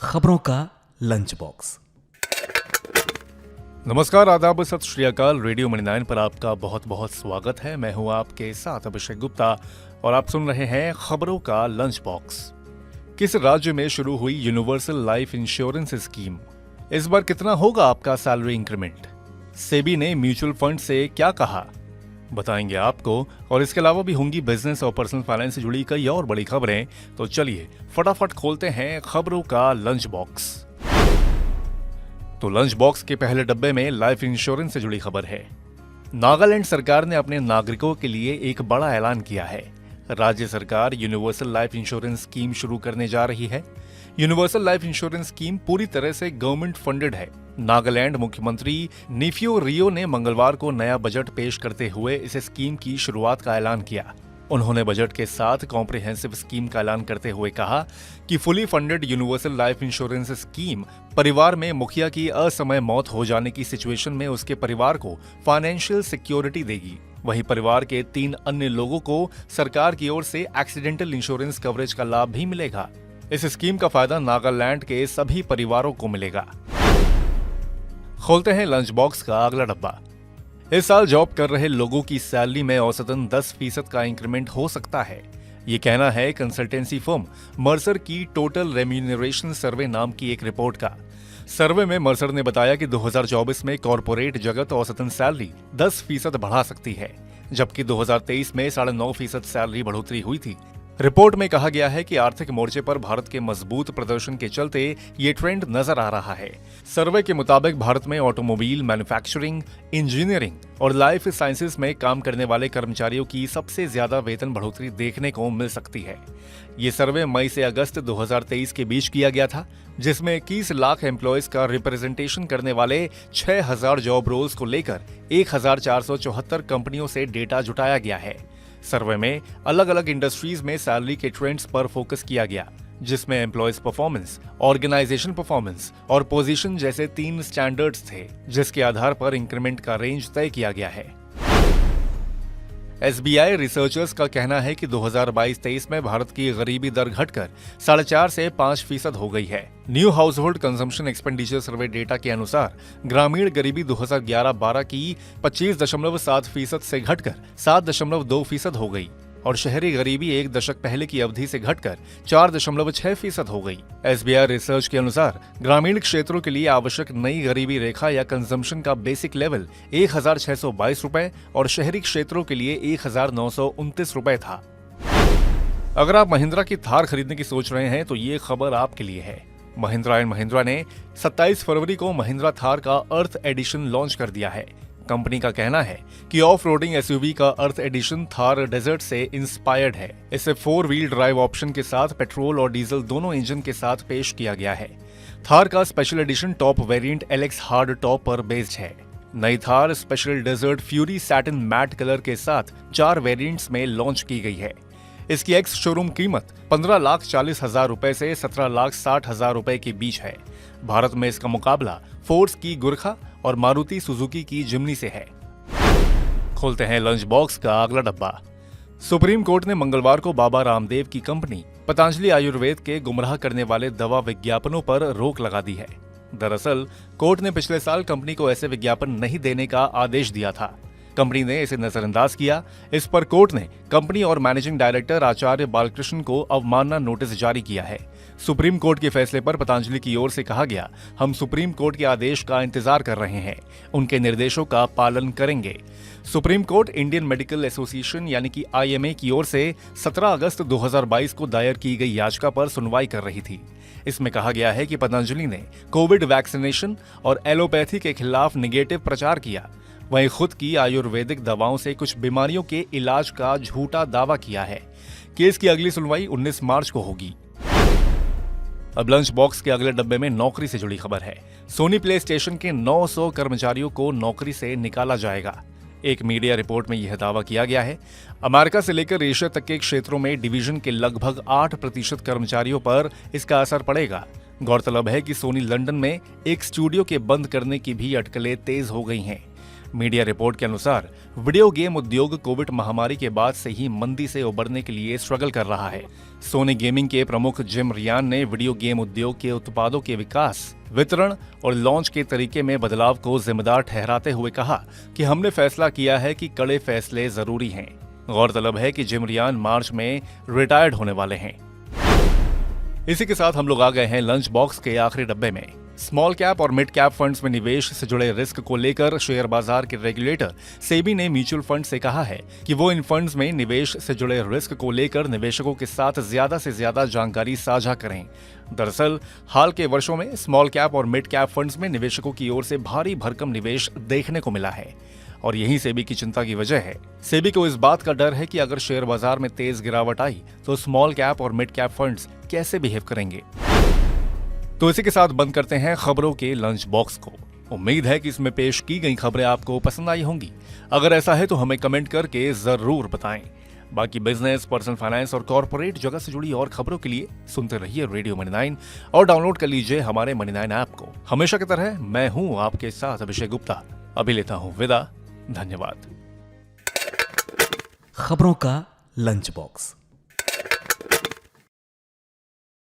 खबरों का lunch box. नमस्कार, आदाब, सत श्री अकाल। रेडियो 99 पर आपका बहुत बहुत स्वागत है। मैं हूं आपके साथ अभिषेक गुप्ता और आप सुन रहे हैं खबरों का लंच बॉक्स। किस राज्य में शुरू हुई यूनिवर्सल लाइफ इंश्योरेंस स्कीम? इस बार कितना होगा आपका सैलरी इंक्रीमेंट? सेबी ने म्यूचुअल फंड से क्या कहा, बताएंगे आपको। और इसके अलावा भी होंगी बिजनेस और पर्सनल फाइनेंस से जुड़ी कई और बड़ी खबरें। तो चलिए फटाफट खोलते हैं खबरों का लंच बॉक्स। तो लंच बॉक्स के पहले डब्बे में लाइफ इंश्योरेंस से जुड़ी खबर है। नागालैंड सरकार ने अपने नागरिकों के लिए एक बड़ा ऐलान किया है। राज्य सरकार यूनिवर्सल लाइफ इंश्योरेंस स्कीम शुरू करने जा रही है। यूनिवर्सल लाइफ इंश्योरेंस स्कीम पूरी तरह से गवर्नमेंट फंडेड है। नागालैंड मुख्यमंत्री नीफियो रियो ने मंगलवार को नया बजट पेश करते हुए इस स्कीम की शुरुआत का ऐलान किया। उन्होंने बजट के साथ कॉम्प्रिहेंसिव स्कीम का ऐलान करते हुए कहा कि fully funded universal life insurance scheme परिवार में मुखिया की असमय मौत हो जाने की सिचुएशन में उसके परिवार को फाइनेंशियल सिक्योरिटी देगी। वहीं परिवार के 3 अन्य लोगों को सरकार की ओर से एक्सीडेंटल इंश्योरेंस कवरेज का लाभ भी मिलेगा। इस स्कीम का फायदा नागालैंड के सभी परिवारों को मिलेगा। खोलते हैं लंच बॉक्स का अगला डब्बा। इस साल जॉब कर रहे लोगों की सैलरी में औसतन 10% का इंक्रीमेंट हो सकता है। ये कहना है कंसल्टेंसी फर्म मर्सर की टोटल रेम्यूनरेशन सर्वे नाम की एक रिपोर्ट का। सर्वे में मर्सर ने बताया कि 2024 में कॉरपोरेट जगत औसतन सैलरी 10% बढ़ा सकती है, जबकि 2023 में 9.5% सैलरी बढ़ोतरी हुई थी। रिपोर्ट में कहा गया है कि आर्थिक मोर्चे पर भारत के मजबूत प्रदर्शन के चलते ये ट्रेंड नजर आ रहा है। सर्वे के मुताबिक भारत में ऑटोमोबाइल, मैन्युफैक्चरिंग, इंजीनियरिंग और लाइफ साइंसेज में काम करने वाले कर्मचारियों की सबसे ज्यादा वेतन बढ़ोतरी देखने को मिल सकती है। ये सर्वे मई से अगस्त 2023 के बीच किया गया था, जिसमें 21 लाख एम्प्लॉयज का रिप्रेजेंटेशन करने वाले 6000 जॉब रोल्स को लेकर 1474 कंपनियों से डेटा जुटाया गया है। सर्वे में अलग अलग इंडस्ट्रीज में सैलरी के ट्रेंड्स पर फोकस किया गया, जिसमें एम्प्लॉयज परफॉर्मेंस, ऑर्गेनाइजेशन परफॉर्मेंस और पोजीशन जैसे 3 स्टैंडर्ड्स थे, जिसके आधार पर इंक्रीमेंट का रेंज तय किया गया है। SBI रिसर्चर्स का कहना है कि 2022-23 में भारत की गरीबी दर घटकर 4.5 से 5% हो गई है। New house hold consumption expenditure survey data के अनुसार ग्रामीण गरीबी 2011-12 की 25.7% से घटकर 7.2% हो गई और शहरी गरीबी एक दशक पहले की अवधि से घटकर 4.6% हो गई। SBI रिसर्च के अनुसार ग्रामीण क्षेत्रों के लिए आवश्यक नई गरीबी रेखा या कंजम्पशन का बेसिक लेवल 1622 रुपए और शहरी क्षेत्रों के लिए 1929 रुपए था। अगर आप महिंद्रा की थार खरीदने की सोच रहे हैं तो ये खबर आपके लिए है। महिंद्रा एंड महिंद्रा ने 27 फरवरी को महिंद्रा थार का अर्थ एडिशन लॉन्च कर दिया है। कंपनी का कहना है कि ऑफ रोडिंग SUV का अर्थ एडिशन थार डेजर्ट से इंस्पायर्ड है। इसे 4 व्हील ड्राइव ऑप्शन के साथ पेट्रोल और डीजल दोनों इंजन के साथ पेश किया गया है। थार का special edition top variant LX hard top पर बेस्ड है। नई Thar special desert fury satin matte colour के साथ 4 वेरिएंट्स में लॉन्च की गई है। इसकी एक्स शोरूम कीमत 15,40,000 रुपए से 17,60,000 रुपए के बीच है। भारत में इसका मुकाबला फोर्स की गुरखा और मारुति सुजुकी की जिम्नी से है। खोलते हैं लंच बॉक्स का अगला डब्बा। सुप्रीम कोर्ट ने मंगलवार को बाबा रामदेव की कंपनी पतंजलि आयुर्वेद के गुमराह करने वाले दवा विज्ञापनों पर रोक लगा दी है। दरअसल कोर्ट ने पिछले साल कंपनी को ऐसे विज्ञापन नहीं देने का आदेश दिया था। कंपनी ने इसे नजरअंदाज किया। इस पर कोर्ट ने कंपनी और मैनेजिंग डायरेक्टर आचार्य बालकृष्ण को अवमानना नोटिस जारी किया है। सुप्रीम कोर्ट के फैसले पर पतंजलि की ओर से कहा गया, हम सुप्रीम कोर्ट के आदेश का इंतजार कर रहे हैं, उनके निर्देशों का पालन करेंगे। Supreme court Indian medical association यानी कि IMA की ओर से 17 अगस्त 2022 को दायर की गई याचिका पर सुनवाई कर रही थी। इसमें कहा गया है कि पतंजलि ने कोविड वैक्सीनेशन और एलोपैथी के खिलाफ निगेटिव प्रचार किया। वहीं खुद की आयुर्वेदिक दवाओं से कुछ बीमारियों के इलाज का झूठा दावा किया है। केस की अगली सुनवाई 19 मार्च को होगी। अब लंच बॉक्स के अगले डब्बे में नौकरी से जुड़ी खबर है। सोनी प्ले स्टेशन के 900 कर्मचारियों को नौकरी से निकाला जाएगा। एक मीडिया रिपोर्ट में यह दावा किया गया है। अमेरिका से लेकर एशिया तक के क्षेत्रों में डिवीजन के लगभग 8% कर्मचारियों पर इसका असर पड़ेगा। गौरतलब है कि सोनी लंदन में एक स्टूडियो के बंद करने की भी अटकलें तेज हो गई हैं। मीडिया रिपोर्ट के अनुसार वीडियो गेम उद्योग कोविड महामारी के बाद से ही मंदी से उबरने के लिए स्ट्रगल कर रहा है। सोनी गेमिंग के प्रमुख जिम रियान ने वीडियो गेम उद्योग के उत्पादों के विकास, वितरण और लॉन्च के तरीके में बदलाव को जिम्मेदार ठहराते हुए कहा कि हमने फैसला किया है कि कड़े फैसले जरूरी हैं। गौरतलब है कि जिम रियान मार्च में रिटायर्ड होने वाले हैं। इसी के साथ हम लोग आ गए हैं लंच बॉक्स के आखिरी डब्बे में। स्मॉल कैप और मिड कैप फंड्स में निवेश से जुड़े रिस्क को लेकर शेयर बाजार के रेगुलेटर सेबी ने म्यूचुअल फंड से कहा है कि वो इन फंड्स में निवेश से जुड़े रिस्क को लेकर निवेशकों के साथ ज्यादा से ज्यादा जानकारी साझा करें। दरअसल हाल के वर्षों में स्मॉल कैप और मिड कैप फंड्स में निवेशकों की ओर से भारी भरकम निवेश देखने को मिला है और यही सेबी की चिंता की वजह है। सेबी को इस बात का डर है कि अगर शेयर बाजार में तेज गिरावट आई तो स्मॉल कैप और मिड कैप फंड्स कैसे बिहेव करेंगे। तो इसी के साथ बंद करते हैं खबरों के लंच बॉक्स को। उम्मीद है कि इसमें पेश की गई खबरें आपको पसंद आई होंगी। अगर ऐसा है तो हमें कमेंट करके जरूर बताएं। बाकी बिजनेस, पर्सनल फाइनेंस और कॉर्पोरेट जगत से जुड़ी और खबरों के लिए सुनते रहिए रेडियो मनी 9 और डाउनलोड कर लीजिए हमारे मनी 9 ऐप को। हमेशा की तरह मैं हूं आपके साथ अभिषेक गुप्ता। अभी लेता हूं विदा। धन्यवाद। खबरों का लंच बॉक्स।